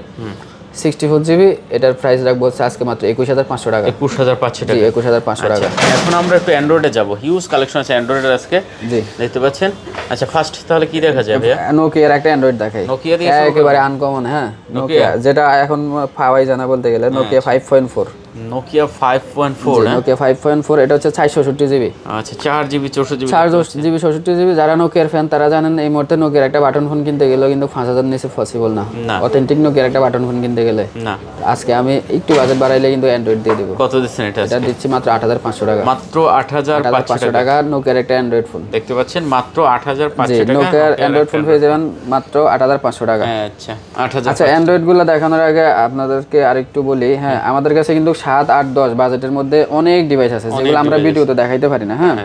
64 জিবি। এটার প্রাইস রাখবো হচ্ছে আজকে মাত্র 21500 টাকা। 21500 টাকা। জি 21500 টাকা। এখন আমরা একটু অ্যান্ড্রয়েডে যাব, হিউজ কালেকশন আছে অ্যান্ড্রয়েডের আজকে। জি দেখতে পাচ্ছেন। আচ্ছা ফার্স্ট তাহলে কি দেখা যাবে? নোকিয়ার একটা অ্যান্ড্রয়েড দেখাই, নোকিয়া দিয়ে একেবারে আনকমন। হ্যাঁ নোকিয়া, যেটা এখন পাওয়াই জানা বলতে গেলে, নোকিয়া 5.4। নোকিয়া 5.4 নোকিয়া 5.4, এটা হচ্ছে 464 জিবি। আচ্ছা 4 জিবি 64 জিবি 4 জিবি 64 জিবি। যারা নোকিয়ার ফ্যান তারা জানেন এই মুহূর্তে নোকিয়ার একটা বাটন ফোন কিনতে গেলেও কিন্তু 5000 নিচে পসিবল না। অথেন্টিক নোকিয়ার একটা বাটন ফোন কিনতে গেলে না। আজকে আমি একটু বাজেট বাড়াইলে কিন্তু অ্যান্ড্রয়েড দিয়ে দেব। কত দিচ্ছেন এটা? এটা দিচ্ছি মাত্র 8500 টাকা। মাত্র 8500 টাকা নোকিয়ার একটা অ্যান্ড্রয়েড ফোন। দেখতে পাচ্ছেন মাত্র 8500 টাকা নোকিয়ার অ্যান্ড্রয়েড ফোন পেয়ে যাবেন মাত্র 8500 টাকা। আচ্ছা 8000। আচ্ছা অ্যান্ড্রয়েড গুলো দেখানোর আগে আপনাদেরকে আরেকটু বলি, হ্যাঁ আমাদের কাছে কিন্তু 7 8 10 বাজেটের মধ্যে অনেক ডিভাইস আছে, যেগুলো আমরা ভিডিওতে দেখাইতে পারি না। হ্যাঁ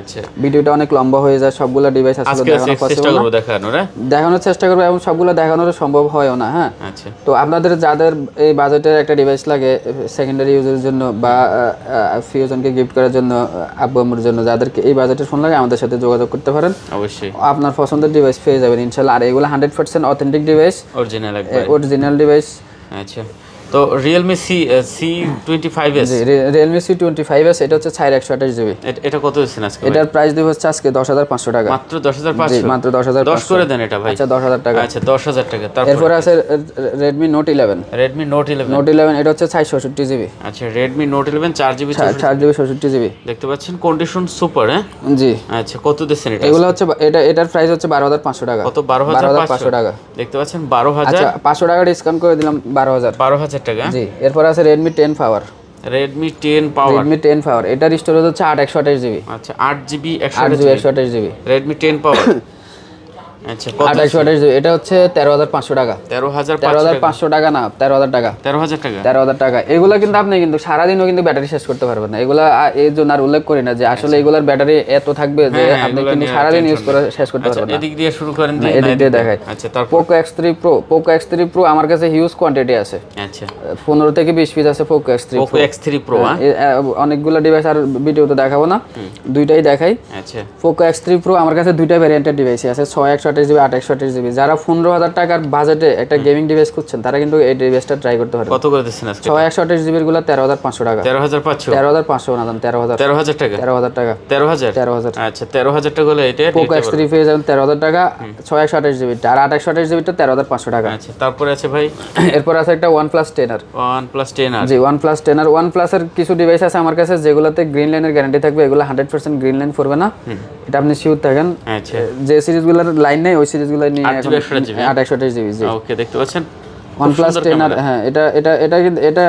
ভিডিওটা অনেক লম্বা হয়ে যায়, সবগুলো ডিভাইস আসলে দেখানো পসিবল না। দেখানোর চেষ্টা করব, এবং সবগুলো দেখানোর সম্ভব হয়ও না। হ্যাঁ তো আপনাদের যাদের এই বাজেটের একটা ডিভাইস লাগে সেকেন্ডারি ইউজের জন্য বা ফিউজনকে গিফট করার জন্য, আব্বু আম্মুর জন্য, যাদেরকে এই বাজেটের ফোন লাগে আমাদের সাথে যোগাযোগ করতে পারেন। অবশ্যই আপনার পছন্দের ডিভাইস পেয়ে যাবেন ইনশাআল্লাহ। আর এগুলো 100% অথেন্টিক ডিভাইস, অরিজিনাল ডিভাইস। আচ্ছা তো রিয়েলমি C25s, জি রিয়েলমি C25s, এটা হচ্ছে 128 জিবি। এটা কত দিচ্ছেন আজকে? এটার প্রাইস দিব হচ্ছে আজকে 10,500 টাকা। মাত্র 10,500? মাত্র 10,500। 10 করে দেন এটা ভাই। আচ্ছা 10,000 টাকা। আচ্ছা 10,000 টাকা। এরপর আছে Redmi Note 11। Redmi Note 11, Note 11 এটা হচ্ছে 464 জিবি। আচ্ছা Redmi Note 11 4GB 64 জিবি। দেখতে পাচ্ছেন কন্ডিশন সুপার। হ্যাঁ জি। আচ্ছা কত দিচ্ছেন এটা? এগুলো হচ্ছে এটার প্রাইস হচ্ছে 12,500 টাকা। কত? 12,500 টাকা। দেখতে পাচ্ছেন 12,000। আচ্ছা 500 টাকা ডিসকাউন্ট করে দিলাম 12,000 টাকা। জি। এরপর আছে Redmi 10 Power। Redmi 10 Power, Redmi 10 Power এটার স্টোরেজ হচ্ছে 8/128 জিবি। আচ্ছা 8GB 128 জিবি। Redmi 10 Power আচ্ছা কত? 8/128 জিবি। এটা হচ্ছে 13,500 টাকা। 13,500 টাকা না, 13,000 টাকা। 13,000 টাকা। 13,000 টাকা। এগুলা কিন্তু আপনি কিন্তু সারাদিনও কিন্তু ব্যাটারি শেষ করতে পারবেন না। এগুলা এই জন্য আর উল্লেখ করি না যে আসলে এগুলার ব্যাটারি এত থাকবে যে আপনি কিন্তু সারাদিন ইউজ করে শেষ করতে পারবেন না। এদিক দিয়ে শুরু করেন, এদিক দিয়ে দেখাই। আচ্ছা তারপর Poco X3 Pro আমার কাছে হিউজ কোয়ান্টিটি আছে। আচ্ছা 15 থেকে 20 পিস আছে Poco X3 Pro। অনেকগুলো ডিভাইস আর ভিডিওতে দেখাবো না, দুইটাই দেখাই। আচ্ছা Poco X3 Pro আমার কাছে দুইটা ভ্যারিয়েন্টের ডিভাইস আছে, 6/128 জিবি 8/128 জিবি। যারা 15,000 টাকার বাজেটে একটা গেমিং ডিভাইস খুঁজছেন তারা কিন্তু এই ডিভাইসটা ট্রাই করতে পারেন। কত করে দিচ্ছেন আজকে? 6/128 জিবির গুলো 13,500 টাকা। 13,500? 13,500 না, 13,000 টাকা। 13,000 টাকা। 13,000? আচ্ছা 13,000 টাকা হলে এটা Poco X3 পেয়ে যাবেন 13,000 টাকা, 6/128 জিবি। আর 8/128 জিবিটা 13,500 টাকা। আচ্ছা তারপরে আছে ভাই? এরপর আছে একটা OnePlus 10R। OnePlus 10R, জি OnePlus 10R। OnePlus এর কিছু ডিভাইস আছে আমার কাছে যেগুলোতে গ্রিন লাইনের গ্যারান্টি থাকবে, এগুলো 100% গ্রিন লাইন পড়বে না, এটা আপনি শিওর থাকেন। আচ্ছা যে সিরিজগুলোর লাইন নেই ওই সিরিজগুলো নিয়ে 8/128 জিবি। জি ওকে দেখতে পাচ্ছেন OnePlus 10R। হ্যাঁ এটা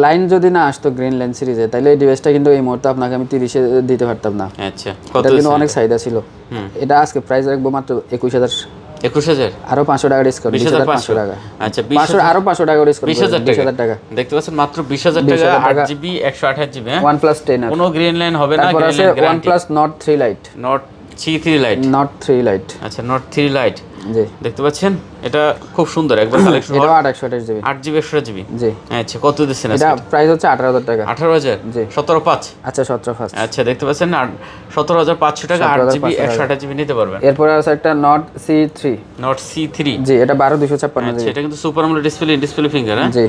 লাইন যদি না আসতো গ্রিন লাইন সিরিজে তাহলে এই ডিভাইসটা কিন্তু এই মুহূর্তে আপনাকে আমি 30-এ দিতে পারতাম না। আচ্ছা এটা কিন্তু অনেক চাহিদা ছিল। এটা আজকে প্রাইস রাখবো মাত্র 21,000। আরো 500 টাকা ডিসকাউন্ট, 20,500 টাকা। আচ্ছা 500 আরো 500 টাকা ডিসকাউন্ট, 20,000 টাকা। দেখতে পাচ্ছেন মাত্র 20,000 টাকা, 8GB 128 জিবি। OnePlus 10R। কোনো গ্রিন লাইন হবে না। তারপর আছে OnePlus Nord 3 Lite। Nord C3 Lite। Nord 3 Lite। আচ্ছা Nord 3 Lite জি দেখতে পাচ্ছেন, এটা খুব সুন্দর একবার কালেকশন। এটা 8/128 জিবি। 8GB 128 জি। আচ্ছা কত দিচ্ছেন এটা আজকে? প্রাইস হচ্ছে 18,000 টাকা। 18,000? জি 17,500? আচ্ছা 17,500। আচ্ছা দেখতে পাচ্ছেন 17,500 টাকা, 8GB 128 জিবি নিতে পারবেন। এরপর আছে একটা Nord C3। Nord C3 জি এটা 12,256 আচ্ছা জিবি। এটা কিন্তু সুপার আমোলেড ডিসপ্লে ফিঙ্গার। হ্যাঁ জি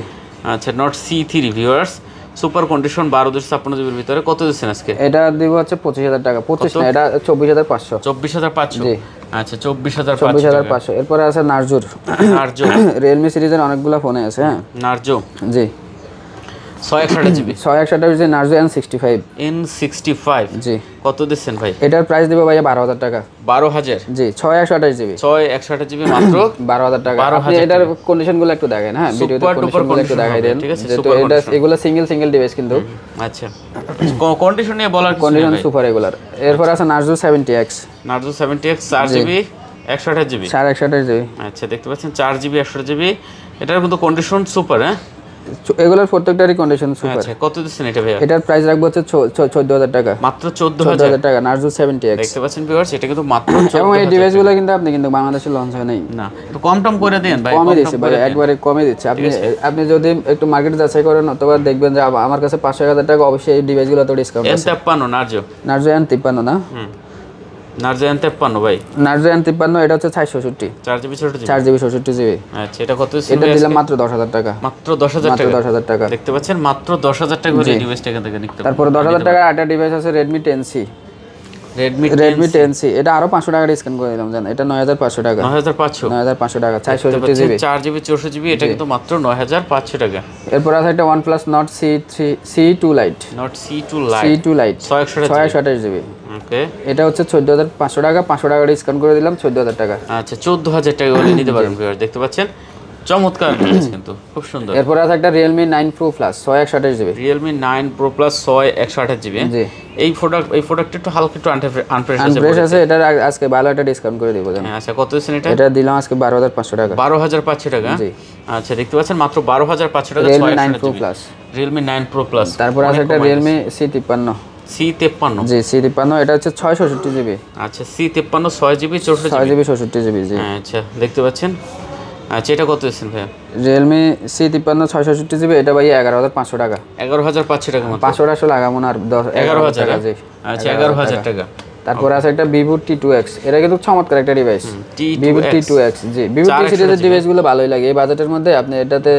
আচ্ছা Nord C3 viewers, super condition 12,256 জিবির ভিতরে কত দিচ্ছেন আজকে? এটা দিব হচ্ছে 25,000 টাকা। 25 না, এটা 24,500। 24,500? জি আচ্ছা 24,500। 24,500। এরপরে আছে Narzo। Realme সিরিজের অনেকগুলো ফোনে আছে। হ্যাঁ Narzo জি 6/128 জিবি। 6/128 জিবি Narzo N65 জি। কত দিচ্ছেন ভাই? এটার প্রাইস দিব ভাই 12,000 টাকা। 12,000? জি 6/128 জিবি। 6/128 জিবি মাত্র 12,000 টাকা। আপনি এটার কন্ডিশনগুলো একটু দেখেন। হ্যাঁ ভিডিওতে কন্ডিশনগুলো একটু দেখাই দেন। যেহেতু এটা এগুলো সিঙ্গেল ডিভাইস কিন্তু। আচ্ছা কন্ডিশন নিয়ে বলার কিছু কন্ডিশন সুপার এগুলার। এরপর আছে Narzo 70X। Narzo 70X 4GB 128 GB. 128 GB. আচ্ছা দেখতে পাচ্ছেন 4GB 128 জিবি। এটার কিন্তু কন্ডিশন সুপার। হ্যাঁ এগুলোর প্রত্যেকটারই কন্ডিশন সুপার। আচ্ছা কত দিচ্ছেন এটা ভাইয়া? এটার প্রাইস রাখবো হচ্ছে 14,000 টাকা। মাত্র 14,000 টাকা Narzo 70X। দেখতে পাচ্ছেন ভিউয়ার্স, এটা কিন্তু মাত্র এবং এই ডিভাইসগুলো কিন্তু আপনি কিন্তু বাংলাদেশে লঞ্চ হয় নাই। না একটু কম টম করে দেন ভাই। কমই দিচ্ছে ভাই, একবারে কমই দিচ্ছে। আপনি যদি একটু মার্কেট যাচাই করেন অথবা দেখবেন যে আমার কাছে 500,000 টাকা অবশ্যই এই ডিভাইসগুলো তো ডিসকাউন্ট আছে। N53 Narzo N53 না, Narzo N53 ভাই। Narzo N53 এটা হচ্ছে 464 4GB 4GB 64 জিবি। আচ্ছা এটা কত দিচ্ছেন? এটা দিলাম মাত্র 10,000 টাকা। মাত্র 10,000 টাকা। 10,000 টাকা। দেখতে পাচ্ছেন মাত্র 10,000 টাকা করে এই ডিভাইসটা এখান থেকে নিতে পারবেন। তারপর 10,000 টাকার আরেকটা ডিভাইস আছে Redmi 10C। Redmi 10C এটা আরো 500 টাকা ডিসকাউন্ট করে দিলাম জান। এটা 9,500 টাকা। 9,500 টাকা 464 জিবি। 4GB 64 জিবি, এটা কিন্তু মাত্র 9,500 টাকা। এরপর আছে একটা OnePlus Nord C2 Lite। Nord C2 Lite 628 GB. Okay এটা হচ্ছে 14,500 টাকা, 500 টাকা ডিসকাউন্ট করে দিলাম 14,000 টাকা। আচ্ছা 14,000 টাকা হলে নিতে পারবেন ভিউয়ার। দেখতে পাচ্ছেন চমৎকার ডিভাইস কিন্তু খুব সুন্দর। এরপর আছে একটা Realme 9 Pro Plus 628 GB. Realme 9 Pro Plus 628 GB. জি এই প্রোডাক্ট একটু হালকা একটু আনফ্রেশ আছে। এটা আজকে ভালো একটা ডিসকাউন্ট করে দিব জানেন। আচ্ছা কত দিচ্ছেন এটা? এটা দিলাম আজকে 12,500 টাকা। 12,500 টাকা। জি আচ্ছা দেখতে পাচ্ছেন মাত্র 12,500 টাকা। Realme 9 Pro Plus। Realme 9 Pro Plus। তারপর আছে একটা Realme C53। জি C53 এটা হচ্ছে 664 জিবি। আচ্ছা C53 6GB 64 জিবি। জি আচ্ছা দেখতে পাচ্ছেন। আচ্ছা এটা কত দিচ্ছেন ভাই? Realme C53 664 জিবি এটা ভাই 11,500 টাকা। 11,500 টাকা মাত্র। 500 টাকা লাগাবো না আর 11,000 টাকা। জি আচ্ছা 11,000 টাকা। তারপর আছে একটা Vivo T2X। এটা কিন্তু চমৎকার একটা ডিভাইস। Vivo T2X। জি Vivo T সিরিজের ডিভাইসগুলো ভালোই লাগে এই বাজেটের মধ্যে। আপনি এটাতে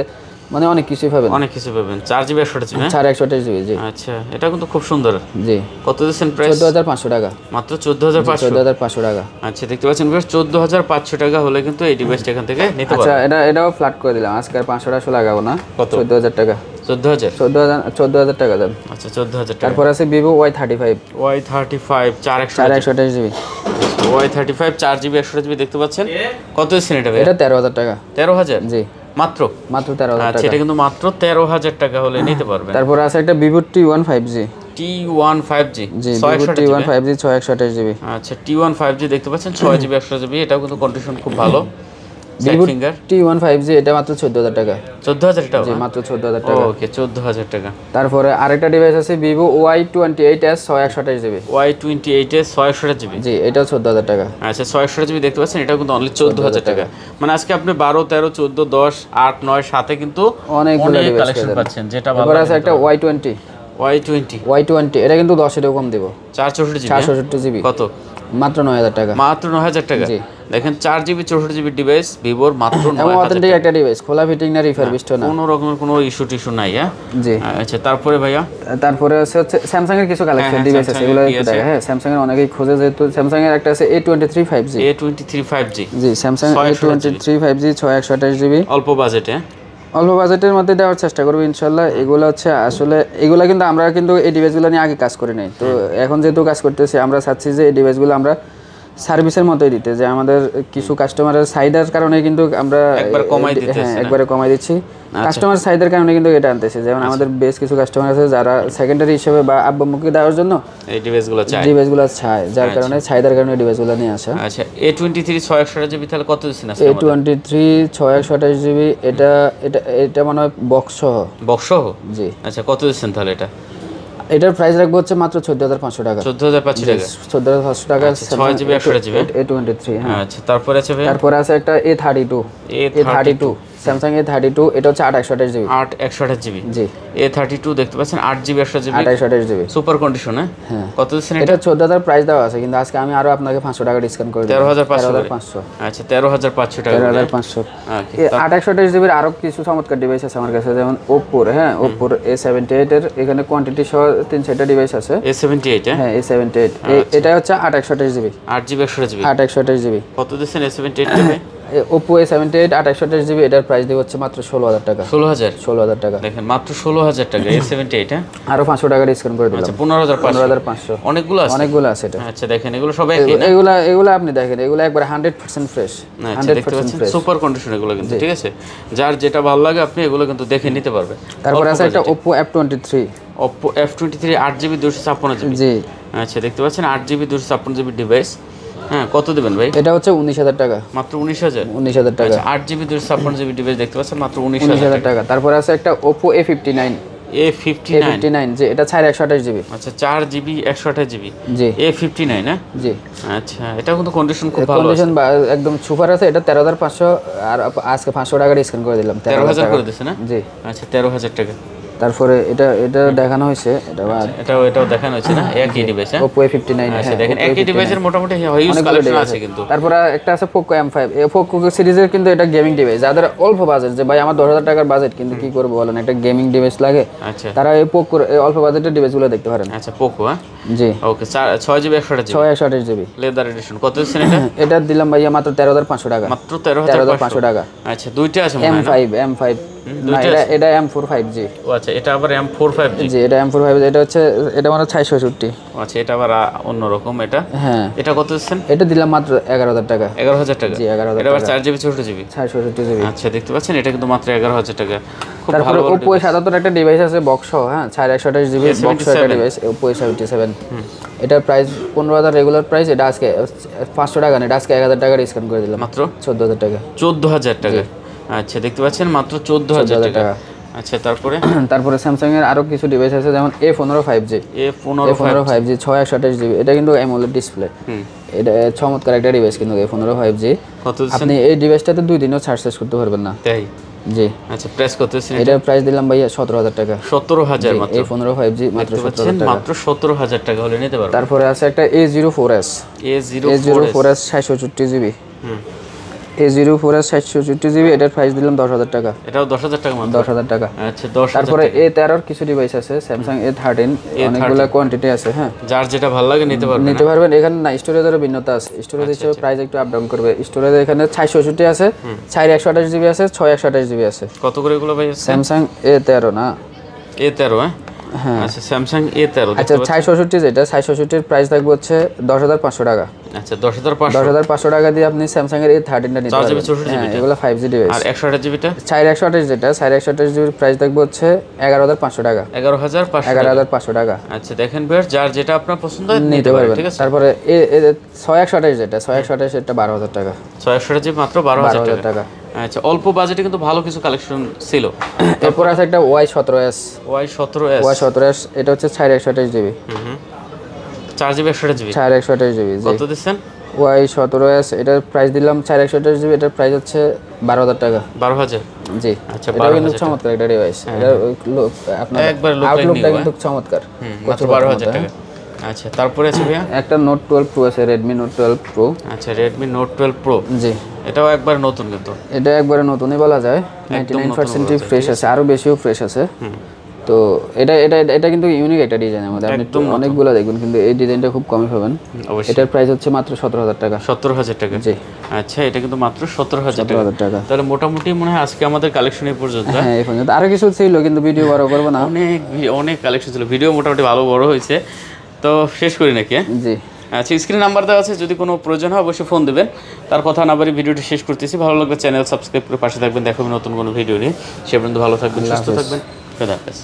মানে অনেক কিছুই পাবেন, অনেক কিছু পাবেন। 4GB 128GB, 128GB। জি আচ্ছা, এটা কিন্তু খুব সুন্দর। জি। কত দিচ্ছেন প্রাইস? 14500 টাকা, মাত্র 14500। 14500 টাকা। আচ্ছা, দেখতে পাচ্ছেন 14500 টাকা হলে কিন্তু এই ডিভাইসটা এখান থেকে নিতে আচ্ছা, পারবেন। এটাও ফ্ল্যাট করে দিলাম, আজকে আর 500 লাগাবো না। কত? 14000 টাকা। 14000? 14000 টাকা দেন। আচ্ছা, 14000 টাকা। তারপর আছে Vivo Y35, Y35 128GB। Y35 4GB 128GB দেখতে পাচ্ছেন। কত দিচ্ছেন এটা ভাই? এটা 13000 টাকা। 13000? জি, মাত্র 13000 আচ্ছা, টাকা। এটা কিন্তু মাত্র 13000 টাকা হলে নিতে পারবেন। তারপর আছে একটা Vivo T1 5G। T1 5G জি, Vivo T1 5G 6128GB। আচ্ছা, T1 5G দেখতে পাচ্ছেন, 6GB 128GB। এটাও কিন্তু কন্ডিশন খুব ভালো। Vivo ফিঙ্গার T1 5G এটা মাত্র 14000 টাকা। 14000 টাকা? জি, মাত্র 14000 টাকা। ওকে, 14000 টাকা। তারপরে আরেকটা ডিভাইস আছে Vivo Y28s 6128GB। Y28s 628GB। জি, এটাও 14000 টাকা। আচ্ছা, 628GB দেখতে পাচ্ছেন, এটাও কিন্তু অনলি 14000 টাকা। মানে আজকে আপনি 12 13 14 10 8 9 7 কিন্তু অনেকগুলো অনেক ডিভাইস কালেকশন পাচ্ছেন, যেটা ভালো তারপর লাগে আছে একটা Y20। Y20 এটা কিন্তু 10 এরও কম দেব। 464GB। 464GB। কত? মাত্র 9000 টাকা। মাত্র 9000 টাকা। জি। দেখেন 4GB 64GB ডিভাইস ভিভোর মাত্র 9000 এবং টাকা। অথেন্টিক একটা ডিভাইস, খোলা ফিটিং না রিফারবিশড না। কোনো রকমের কোনো ইস্যু টিস্যু নাই। হ্যাঁ জি। আচ্ছা, তারপরে ভাইয়া? তারপরে হচ্ছে স্যামসাং এর কিছু কালেকশন হ্যাঁ, ডিভাইস আছে, Samsung এগুলো এর কি একটু আছে? দেখা। হ্যাঁ, স্যামসাং এর অনেকেই খোঁজে, যেহেতু স্যামসাং এর একটা আছে A23 5G। A23 5G। জি, স্যামসাং A23 5G 6128GB। অল্প বাজেটে। অল্প বাজেটের মধ্যে দেওয়ার চেষ্টা করবো ইনশাল্লাহ। এগুলো হচ্ছে আসলে এগুলা কিন্তু আমরা কিন্তু এই ডিভাইসগুলো নিয়ে আগে কাজ করি নাই, তো এখন যেহেতু কাজ করতেছি আমরা চাচ্ছি যে এই ডিভাইসগুলো আমরা সার্ভিসের মতোই দিতে, যে আমাদের কিছু কাস্টমারের চাহিদার কারণে কিন্তু আমরা একবার কমাই দিতেছি। হ্যাঁ, একবারে কমাই দিচ্ছি। কাস্টমার চাহিদার কারণে কিন্তু এটা আনতেছি। যেমন আমাদের বেশ কিছু কাস্টমার আছে যারা সেকেন্ডারি হিসেবে বা আব্বামুখী দেওয়ার জন্য এই ডিভাইসগুলো চাই। ডিভাইসগুলো চায়, যার কারণে চাহিদার কারণে ডিভাইসগুলো নিয়ে আসা। আচ্ছা, A23 628GB তাহলে কত দিচ্ছেন আজকে? A23 628GB এটা এটা এটা মানে বক্স সহ। বক্স সহ? জি। আচ্ছা, কত দিচ্ছেন তাহলে এটা? এটার প্রাইস রাখবো হচ্ছে মাত্র 14500 টাকা। 14500 টাকা। 14500 টাকা। 6GB 128GB। A23। হ্যাঁ। আচ্ছা, তারপরে আছে ভাই? তারপরে আছে একটা A32 স্যামসাং A32, এটা হচ্ছে 8128GB। 8128GB। জি। A32 দেখতে পাচ্ছেন 8GB 128GB। 8128GB সুপার কন্ডিশনে। হ্যাঁ। কত দিচ্ছেন এটা? এটা 14000 প্রাইস দেওয়া আছে, কিন্তু আজকে আমি আরো আপনাকে 500 টাকা ডিসকাউন্ট করে দিই। 13500। আচ্ছা, 13500 টাকা। 13500। ওকে। 8128GB এর আরো কিছু চমৎকার ডিভাইস আছে আমার কাছে, যেমন Oppo হ্যাঁ, Oppo A78 এর এখানে কোয়ান্টিটি সহ 3-4টা ডিভাইস আছে। A78? হ্যাঁ, A78 এটা হচ্ছে 8128GB। 8GB 128GB। 8128GB। কত দিচ্ছেন A78 টাকা? Oppo A78 8128GB এটার প্রাইস দিব হচ্ছে মাত্র 16000 টাকা। 16000 টাকা। দেখেন, মাত্র 16000 টাকা A78। হ্যাঁ, আরো 500 টাকা ডিসকাউন্ট করে দিলাম। আচ্ছা, 15500। অনেকগুলো আছে। অনেকগুলো আছে এটা। আচ্ছা, দেখেন এগুলো সব একই না? এগুলো আপনি দেখেন, এগুলো একবার 100% ফ্রেশ। আচ্ছা, দেখতে পাচ্ছেন সুপার কন্ডিশন এগুলো কিন্তু, ঠিক আছে? যার যেটা ভালো লাগে আপনি এগুলো কিন্তু দেখে নিতে পারবেন। তারপর আছে একটা Oppo F23। Oppo F23 8GB 256GB। জি। আচ্ছা, দেখতে পাচ্ছেন 8GB 256GB ডিভাইস। হ্যাঁ, কত দিবেন ভাই? এটা হচ্ছে 19000 টাকা। মাত্র 19000? 19000 টাকা। আচ্ছা, 8GB 256GB ডিভাইস দেখতে পাচ্ছেন মাত্র 19000 টাকা। তারপর আছে একটা Oppo A59। A59 যে এটা 128GB। আচ্ছা, 4GB 128GB। জি। A59 না? জি। আচ্ছা, এটা কিন্তু কন্ডিশন খুব ভালো আছে। কন্ডিশন একদম সুপার আছে। এটা 13500, আর আজকে 500 টাকা ডিসকাউন্ট করে দিলাম। 13000 করে দিছেন না? জি। আচ্ছা, 13000 টাকা। তারপরে এটা দেখানো হয়েছে, এটাও দেখানো হয়েছে না? একই ডিভাইস। হ্যাঁ, Oppo A59। আচ্ছা, দেখেন একই ডিভাইসের মোটামুটি হিউজ কালেকশন আছে কিন্তু। তারপরে একটা আছে Poco M5। এই Poco সিরিজের কিন্তু এটা গেমিং ডিভাইস, যাদের অল্প বাজেট, যে ভাই আমার 10000 টাকার বাজেট কিন্তু কি করব বলেন, একটা গেমিং ডিভাইস লাগে, আচ্ছা, তারা এই Poco এই অল্প বাজেটের ডিভাইসগুলো দেখতে পারেন। আচ্ছা, Poco। হ্যাঁ, জি। ওকে। 6GB 128GB। 628GB leather addition. কত দিচ্ছেন এটা? এটা দিলাম ভাইয়া মাত্র 13500 টাকা। মাত্র 13500 টাকা। আচ্ছা, দুইটা আছে মনে হয় না? M5 না, এটা M4 5G। ও আচ্ছা, এটা আবার M4 5G। জি, এটা M4 5G। এটা মানে 666। আচ্ছা, এটা আবার অন্যরকম। এটা হ্যাঁ, এটা কত দিচ্ছেন? এটা দিলাম মাত্র 11000 টাকা। 11000 টাকা? জি, 11000 এটা আবার 4GB 64GB। 666GB। আচ্ছা, দেখতে পাচ্ছেন এটা কিন্তু মাত্র 11000 টাকা। খুব তারপরে ভালো। Oppo A77 একটা ডিভাইস আছে বক্স সহ। হ্যাঁ, 6128GB বক্স সহ একটা ডিভাইস Oppo A77। এটার প্রাইস 15000 রেগুলার প্রাইস। এটা আজকে 500 টাকা না, এটা আজকে 1000 টাকা ডিসকাউন্ট করে দিলাম। মাত্র 14000 টাকা। 14000 টাকা। আচ্ছা, দেখতে পাচ্ছেন মাত্র 14000 টাকা। আচ্ছা, তারপরে স্যামসাং এর আরো কিছু ডিভাইস আছে, যেমন A15 5G। A15 5G 628GB। এটা কিন্তু AMOLED ডিসপ্লে। এটা চমৎকার একটা ডিভাইস কিন্তু A15 5G। কত দিচ্ছেন? আপনি এই ডিভাইসটাতে 2 দিনও চার্জ শেষ করতে পারবেন না। তাই? জি। আচ্ছা, প্রাইস কত দিচ্ছেন? এটার প্রাইস দিলাম ভাইয়া 17000 টাকা। 17000 মাত্র? A15 5G মাত্র 17000 টাকা। মাত্র 17000 টাকা হলে নিতে পারবেন। তারপরে আছে একটা A04s। A04s 664GB। A04s 764GB, এটার প্রাইস দিলাম 10,000 টাকা। এটাও 10,000 টাকা মাত্র। 10,000 টাকা। আচ্ছা 10,000। তারপরে A13 এর কিছু ডিভাইস আছে, স্যামসাং A13 অনেকগুলো কোয়ান্টিটি আছে। হ্যাঁ, যার যেটা ভালো লাগে নিতে পারবেন। এখানে না স্টোরেজেরও ভিন্নতা আছে, স্টোরেজ হিসেবে প্রাইস একটু আপ ডাউন করবে। স্টোরেজ এখানে 664 আছে, 4128GB আছে, 6128GB আছে। কত করে এগুলো ভাই? স্যামসাং A13 না, A13। হ্যাঁ, আচ্ছা স্যামসাং A13। আচ্ছা 664 যেটা 664 এর প্রাইস থাকবে হচ্ছে 10,500 টাকা। আচ্ছা 10,500। 10,500 টাকা দিয়ে আপনি স্যামসাং এর A13 টা নিতে পারবেন। 4GB এগুলো 5G ডিভাইস। আর 128GB টা? 4128 যেটা 4128GB এর প্রাইস থাকবে হচ্ছে 11,500 টাকা। 11,500 টাকা। আচ্ছা দেখেন ভিউয়ার্স, যার যেটা আপনার পছন্দ হয় নিতে পারবেন, ঠিক আছে। তারপরে 6128 যেটা 6128 এটা 12,000 টাকা। 6128GB মাত্র 12,000 টাকা। আচ্ছা অল্প বাজেটে কিন্তু ভালো কিছু কালেকশন ছিল। এরপর আছে একটা Y17s। Y17s এটা হচ্ছে 4128GB। 4GB 128GB। 4128GB। কত দিচ্ছেন? Y17s এটার প্রাইস দিলাম 4128GB, এটার প্রাইস হচ্ছে 12,000 টাকা। 12,000? জি। আচ্ছা এটা কিন্তু চমৎকার একটা ডিভাইস। এটা আপনার একবার আউটলুকটা কিন্তু চমৎকার। মাত্র 12,000 টাকা। আচ্ছা তারপরে আছে ভাইয়া একটা Note 12 Pro আছে, Redmi Note 12 Pro। আচ্ছা Redmi Note 12 Pro। জি, এটাও একবার নতুন কিন্তু। এটা একবারে নতুনই বলা যায়, 99% ফ্রেশ আছে, আরো বেশিও ফ্রেশ আছে। তো এটা কিন্তু ইউনিক একটা ডিজাইনের মধ্যে, আপনি অনেকগুলো দেখবেন কিন্তু এই ডিজাইনটা খুব কমই পাবেন। এটার প্রাইস হচ্ছে মাত্র 17,000 টাকা। 17,000 টাকা? জি। আচ্ছা এটা কিন্তু মাত্র 17,000 টাকা। তাহলে মোটামুটি মনে হয় আজকে আমাদের কালেকশন এই পর্যন্ত। হ্যাঁ এই পর্যন্ত। আরো কিছু ছিল কিন্তু ভিডিও বড় করব না। অনেক কালেকশন ছিল, ভিডিও মোটামুটি ভালো বড় হয়েছে, তো শেষ করি নাকি? জি। আচ্ছা স্ক্রিন নাম্বার দেওয়া আছে, যদি কোনো প্রয়োজন হয় অবশ্যই ফোন দেবেন। তার কথা না বাড়ি ভিডিওটি শেষ করতেছি। ভালো লাগলে চ্যানেল সাবস্ক্রাইব করে পাশে থাকবেন, দেখাবেন নতুন কোনো ভিডিও নিয়ে। সে পর্যন্ত ভালো থাকবেন, সুস্থ থাকবেন। খোদা হাফেজ।